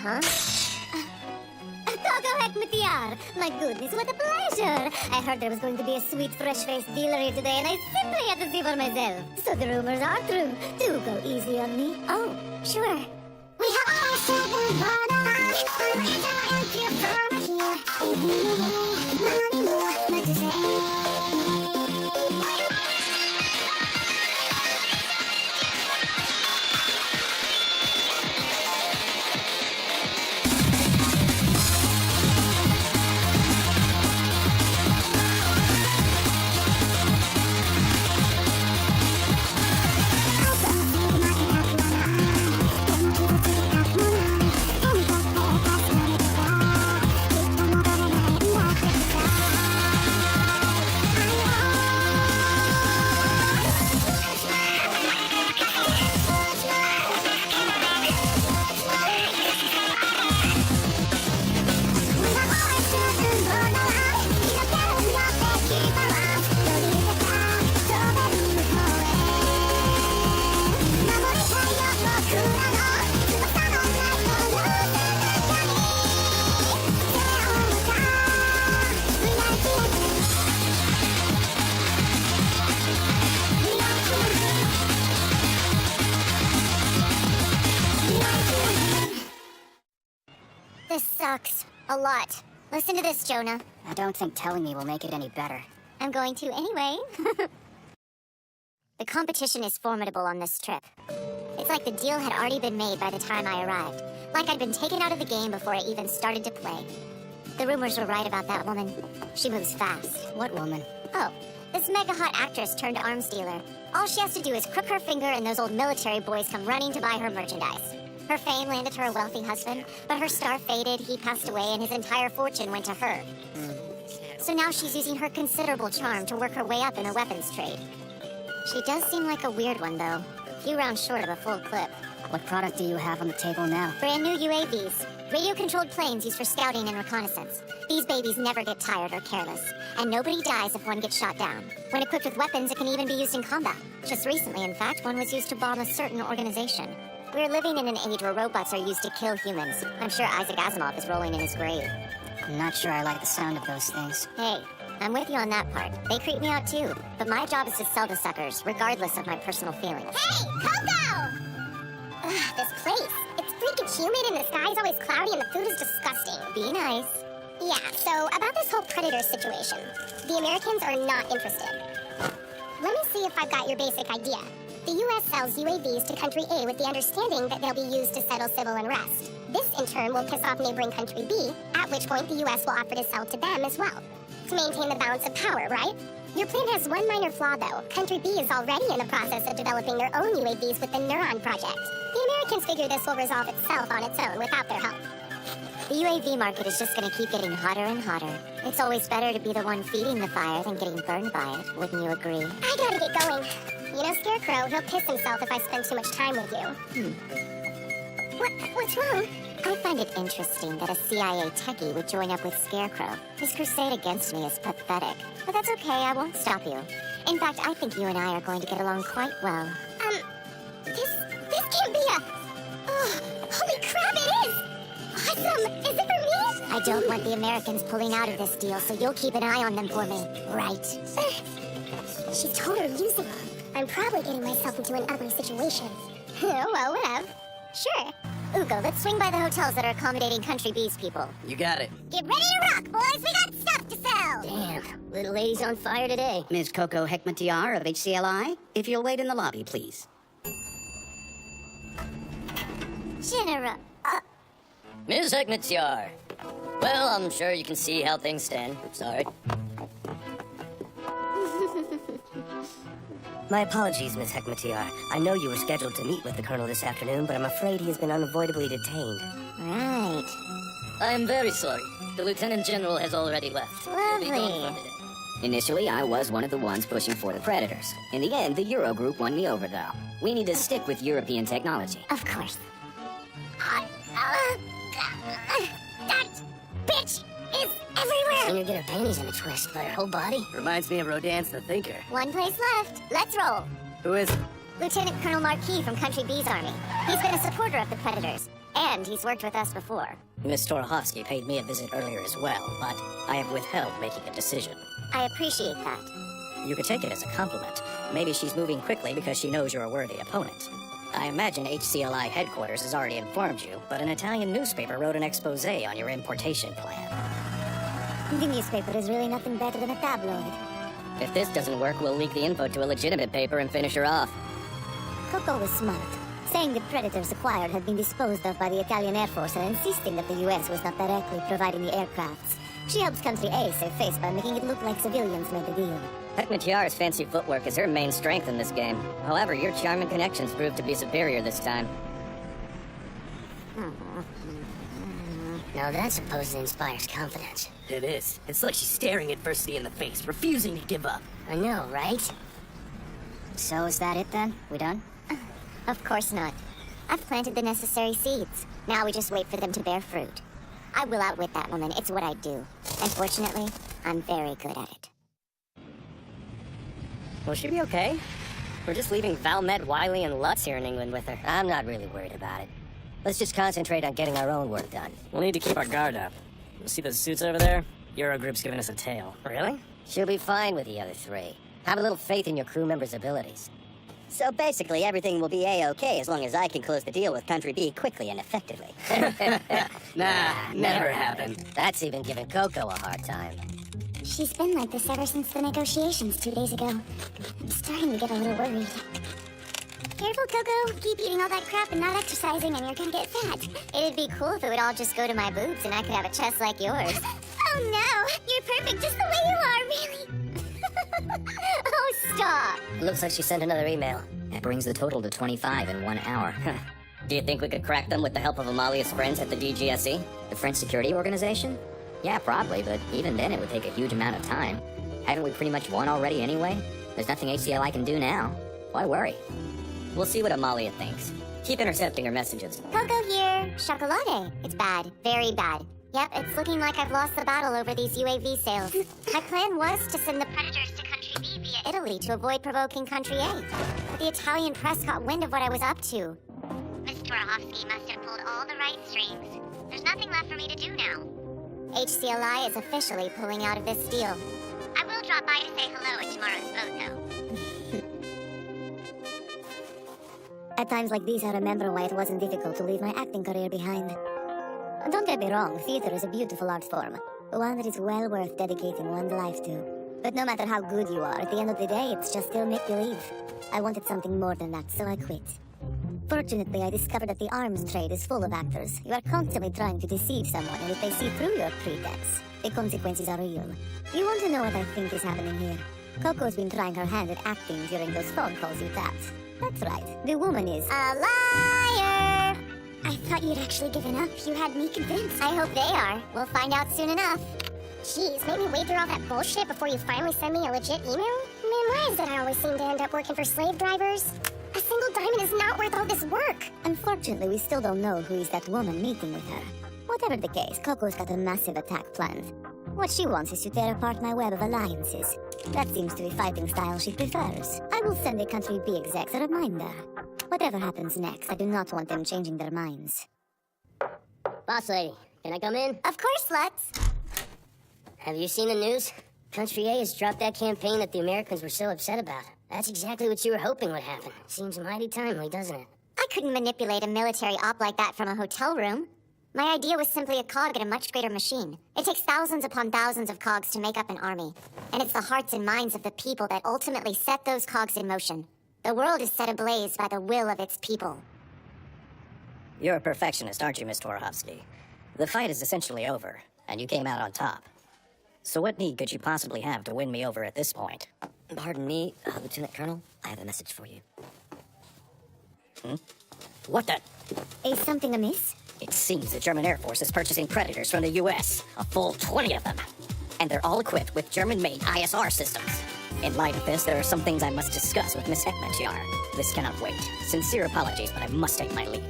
huh? My goodness, what a pleasure! I heard there was going to be a sweet, fresh-faced dealer here today, and I simply had to see for myself. So the rumors are true. Do go easy on me. Oh, sure. We have This sucks. A lot. Listen to this, Jonah. I don't think telling me will make it any better. I'm going to anyway. The competition is formidable on this trip. It's like the deal had already been made by the time I arrived. Like I'd been taken out of the game before I even started to play. The rumors were right about that woman. She moves fast. What woman? Oh, this mega-hot actress turned arms dealer. All she has to do is crook her finger and those old military boys come running to buy her merchandise. Her fame landed her a wealthy husband, but her star faded, he passed away, and his entire fortune went to her. So now she's using her considerable charm to work her way up in the weapons trade. She does seem like a weird one, though. A few rounds short of a full clip. What product do you have on the table now? Brand new UAVs. Radio-controlled planes used for scouting and reconnaissance. These babies never get tired or careless, and nobody dies if one gets shot down. When equipped with weapons, it can even be used in combat. Just recently, in fact, one was used to bomb a certain organization. We're living in an age where robots are used to kill humans. I'm sure Isaac Asimov is rolling in his grave. I'm not sure I like the sound of those things. Hey, I'm with you on that part. They creep me out too. But my job is to sell the suckers, regardless of my personal feelings. Hey, Coco! Ugh, this place. It's freaking humid and the sky's always cloudy and the food is disgusting. Be nice. Yeah, so about this whole predator situation. The Americans are not interested. Let me see if I've got your basic idea. The U.S. sells UAVs to country A with the understanding that they'll be used to settle civil unrest. This, in turn, will piss off neighboring country B, at which point the U.S. will offer to sell to them as well. To maintain the balance of power, right? Your plan has one minor flaw, though. Country B is already in the process of developing their own UAVs with the Neuron project. The Americans figure this will resolve itself on its own without their help. The UAV market is just gonna keep getting hotter and hotter. It's always better to be the one feeding the fire than getting burned by it, wouldn't you agree? I gotta get going. You know, Scarecrow, he'll piss himself if I spend too much time with you. What's wrong? I find it interesting that a CIA techie would join up with Scarecrow. His crusade against me is pathetic. But that's okay, I won't stop you. In fact, I think you and I are going to get along quite well. This can't be a... Oh, holy crap, it is! Awesome! Is it for me? I don't want the Americans pulling out of this deal, so you'll keep an eye on them for me, right? She's totally using me. I'm probably getting myself into an ugly situation. Oh, well, whatever. Sure. Ugo, let's swing by the hotels that are accommodating Country B's people. You got it. Get ready to rock, boys! We got stuff to sell! Damn, little lady's on fire today. Ms. Coco Hekmatiar of HCLI, if you'll wait in the lobby, please. Genera... Ms. Hekmatiar. Well, I'm sure you can see how things stand. Sorry. My apologies, Miss Hekmatiar. I know you were scheduled to meet with the Colonel this afternoon, but I'm afraid he has been unavoidably detained. Right. I am very sorry. The Lieutenant General has already left. He'll be gone for the day. Initially, I was one of the ones pushing for the Predators. In the end, the Eurogroup won me over, though. We need to stick with European technology. Of course. That bitch is everywhere! Seen her get her panties in a twist, but her whole body? Reminds me of Rodin's The Thinker. One place left. Let's roll. Who is it? Lieutenant Colonel Marquis from Country B's army. He's been a supporter of the Predators. And he's worked with us before. Miss Torohovsky paid me a visit earlier as well, but I have withheld making a decision. I appreciate that. You could take it as a compliment. Maybe she's moving quickly because she knows you're a worthy opponent. I imagine HCLI headquarters has already informed you, but an Italian newspaper wrote an expose on your importation plan. The newspaper is really nothing better than a tabloid. If this doesn't work, we'll leak the info to a legitimate paper and finish her off. Coco was smart, saying the predators acquired had been disposed of by the Italian Air Force and insisting that the US was not directly providing the aircrafts. She helps Country A save face by making it look like civilians made the deal. Hekmatiar's fancy footwork is her main strength in this game. However, your charming connections proved to be superior this time. Now that supposedly inspires confidence. It is. It's like she's staring adversity in the face, refusing to give up. I know, right? So is that it then? We done? Of course not. I've planted the necessary seeds. Now we just wait for them to bear fruit. I will outwit that woman. It's what I do. And fortunately, I'm very good at it. Will she be okay? We're just leaving Valmet, Wiley, and Lutz here in England with her. I'm not really worried about it. Let's just concentrate on getting our own work done. We'll need to keep our guard up. You see those suits over there? Eurogroup's giving us a tail. Really? She'll be fine with the other three. Have a little faith in your crew members' abilities. So basically, everything will be A-okay as long as I can close the deal with Country B quickly and effectively. Nah, never happened. That's even giving Coco a hard time. She's been like this ever since the negotiations 2 days ago. I'm starting to get a little worried. Careful, Coco. Keep eating all that crap and not exercising and you're gonna get fat. It'd be cool if it would all just go to my boobs and I could have a chest like yours. Oh no! You're perfect just the way you are, really! Oh, stop! Looks like she sent another email. That brings the total to 25 in 1 hour. Do you think we could crack them with the help of Amalia's friends at the DGSE? The French security organization? Yeah, probably, but even then it would take a huge amount of time. Haven't we pretty much won already anyway? There's nothing HCLI can do now. Why worry? We'll see what Amalia thinks. Keep intercepting her messages. Coco here. Chocolate. It's bad. Very bad. Yep, it's looking like I've lost the battle over these UAV sales. My plan was to send the predators to Country B via Italy to avoid provoking Country A. But the Italian press caught wind of what I was up to. Miss Torohovsky must have pulled all the right strings. There's nothing left for me to do now. HCLI is officially pulling out of this deal. I will drop by to say hello at tomorrow's vote, though. At times like these, I remember why it wasn't difficult to leave my acting career behind. Don't get me wrong, theater is a beautiful art form, one that is well worth dedicating one's life to. But no matter how good you are, at the end of the day, it's just still make-believe. I wanted something more than that, so I quit. Fortunately, I discovered that the arms trade is full of actors. You are constantly trying to deceive someone, and if they see through your pretense, the consequences are real. You want to know what I think is happening here? Coco's been trying her hand at acting during those phone calls you tapped. That's right. The woman is a liar! I thought you'd actually given up. You had me convinced. I hope they are. We'll find out soon enough. Jeez, make me wade through all that bullshit before you finally send me a legit email? Man, why is it I always seem to end up working for slave drivers? A single diamond is not worth all this work! Unfortunately, we still don't know who is that woman meeting with her. Whatever the case, Coco's got a massive attack planned. What she wants is to tear apart my web of alliances. That seems to be fighting style she prefers. I will send the Country B execs a reminder. Whatever happens next, I do not want them changing their minds. Boss lady, can I come in? Of course, Lutz. Have you seen the news? Country A has dropped that campaign that the Americans were so upset about. That's exactly what you were hoping would happen. Seems mighty timely, doesn't it? I couldn't manipulate a military op like that from a hotel room. My idea was simply a cog in a much greater machine. It takes thousands upon thousands of cogs to make up an army. And it's the hearts and minds of the people that ultimately set those cogs in motion. The world is set ablaze by the will of its people. You're a perfectionist, aren't you, Miss Torohovsky? The fight is essentially over, and you came out on top. So what need could you possibly have to win me over at this point? Pardon me, Lieutenant Colonel. I have a message for you. What the? Is something amiss? It seems the German Air Force is purchasing Predators from the US, a full 20 of them. And they're all equipped with German-made ISR systems. In light of this, there are some things I must discuss with Miss Hekmatiar. This cannot wait. Sincere apologies, but I must take my leave.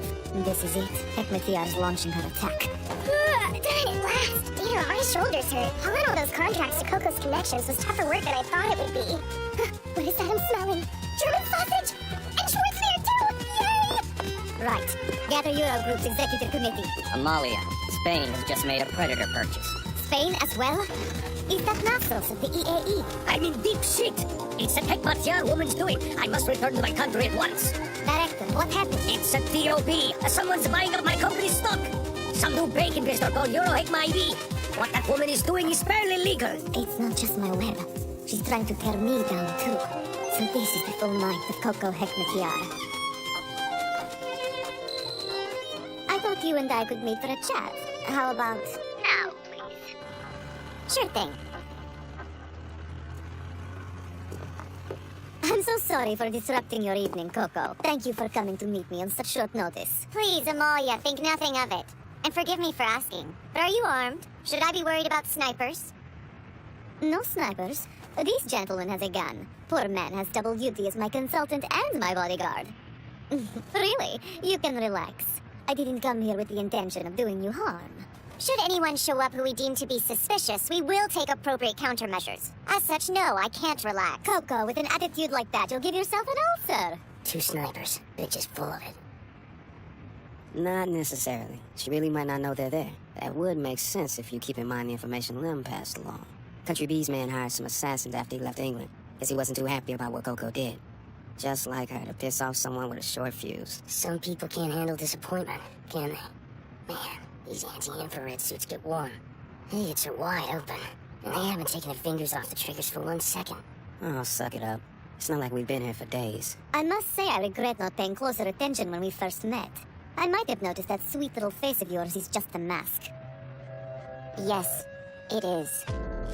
This is it. Hekmatiar is launching her attack. Done at last! Damn, my shoulders hurt. Hauling all those contracts to Coco's connections was tougher work than I thought it would be. What is that I'm smelling? German sausage! And Schwartz there too! Yay! Right. Gather Eurogroup's executive committee. Amalia, Spain has just made a Predator purchase. Spain as well? Is that Nassos of the EAE? I'm in deep shit. It's a Hekmatyar woman's doing. I must return to my country at once. Director, what happened? It's a TOB. Someone's buying up my company's stock. Some new banking business called EuroHekma What that woman is doing is barely legal. It's not just my whereabouts. She's trying to tear me down too. So this is the full might of Coco Hekmatyar. I thought you and I could meet for a chat. How about now, please? Sure thing. I'm so sorry for disrupting your evening, Coco. Thank you for coming to meet me on such short notice. Please, Amalia, think nothing of it. And forgive me for asking, but are you armed? Should I be worried about snipers? No snipers. This gentleman has a gun. Poor man has double duty as my consultant and my bodyguard. Really? You can relax. I didn't come here with the intention of doing you harm. Should anyone show up who we deem to be suspicious, we will take appropriate countermeasures. As such, no, I can't relax. Coco, with an attitude like that, you'll give yourself an ulcer. 2 snipers. Bitch is full of it. Not necessarily. She really might not know they're there. That would make sense if you keep in mind the information Lim passed along. Country B's man hired some assassins after he left England, because he wasn't too happy about what Coco did. Just like her, to piss off someone with a short fuse. Some people can't handle disappointment, can they? Man, these anti-infrared suits get warm. Idiots are wide open, and they haven't taken their fingers off the triggers for 1 second. Oh, suck it up. It's not like we've been here for days. I must say I regret not paying closer attention when we first met. I might have noticed that sweet little face of yours is just a mask. Yes, it is.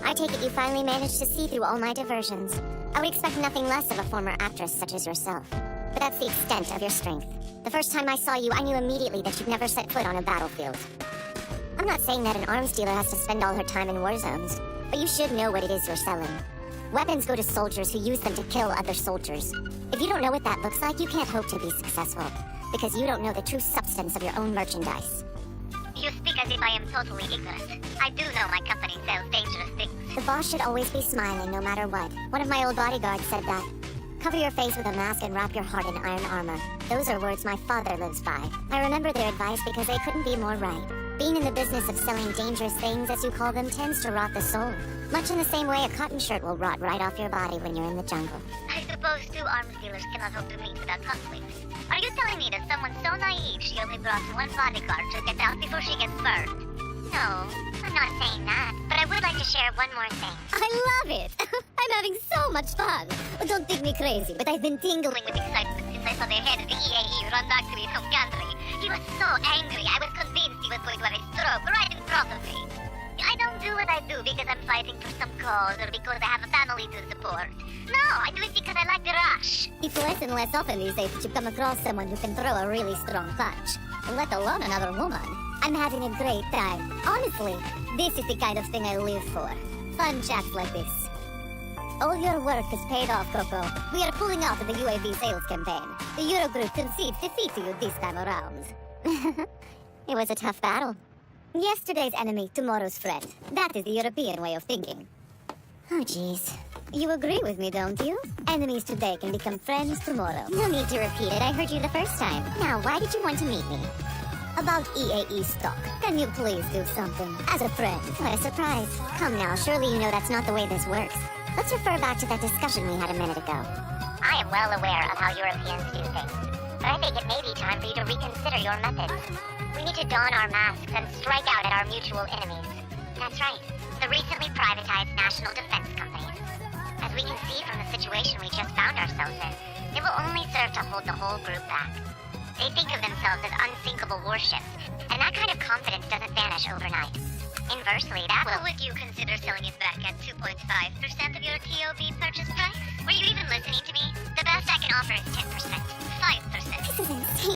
I take it you finally managed to see through all my diversions. I would expect nothing less of a former actress such as yourself. But that's the extent of your strength. The first time I saw you, I knew immediately that you'd never set foot on a battlefield. I'm not saying that an arms dealer has to spend all her time in war zones, but you should know what it is you're selling. Weapons go to soldiers who use them to kill other soldiers. If you don't know what that looks like, you can't hope to be successful, because you don't know the true substance of your own merchandise. You speak as if I am totally ignorant. I do know my company sells dangerous things. The boss should always be smiling no matter what. One of my old bodyguards said that. Cover your face with a mask and wrap your heart in iron armor. Those are words my father lives by. I remember their advice because they couldn't be more right. Being in the business of selling dangerous things, as you call them, tends to rot the soul. Much in the same way a cotton shirt will rot right off your body when you're in the jungle. I suppose 2 arms dealers cannot hope to meet without conflict. Are you telling me that someone so naive she only brought 1 bodyguard to get out before she gets burned? No, I'm not saying that, but I would like to share one more thing. I love it! I'm having so much fun! Don't think me crazy, but I've been tingling with excitement since I saw the head of the EAE run back to his home country. He was so angry, I was convinced he was going to have a stroke right in front of me. I don't do what I do because I'm fighting for some cause or because I have a family to support. No, I do it because I like the rush. It's less and less often these days that you come across someone who can throw a really strong punch, let alone another woman. I'm having a great time. Honestly, this is the kind of thing I live for. Fun chats like this. All your work has paid off, Coco. We are pulling out of the UAV sales campaign. The Eurogroup concedes defeat to you this time around. It was a tough battle. Yesterday's enemy, tomorrow's friend. That is the European way of thinking. Oh, jeez. You agree with me, don't you? Enemies today can become friends tomorrow. No need to repeat it. I heard you the first time. Now, why did you want to meet me? About EAE stock. Can you please do something? As a friend. What a surprise. Come now, surely you know that's not the way this works. Let's refer back to that discussion we had a minute ago. I am well aware of how Europeans do things, but I think it may be time for you to reconsider your methods. We need to don our masks and strike out at our mutual enemies. That's right, the recently privatized national defense companies. As we can see from the situation we just found ourselves in, it will only serve to hold the whole group back. They think of themselves as unsinkable warships, and that kind of confidence doesn't vanish overnight. Inversely, that will... Would you consider selling it back at 2.5% of your TOB purchase price? Were you even listening to me? The best I can offer is 10%. 5%. This is insane.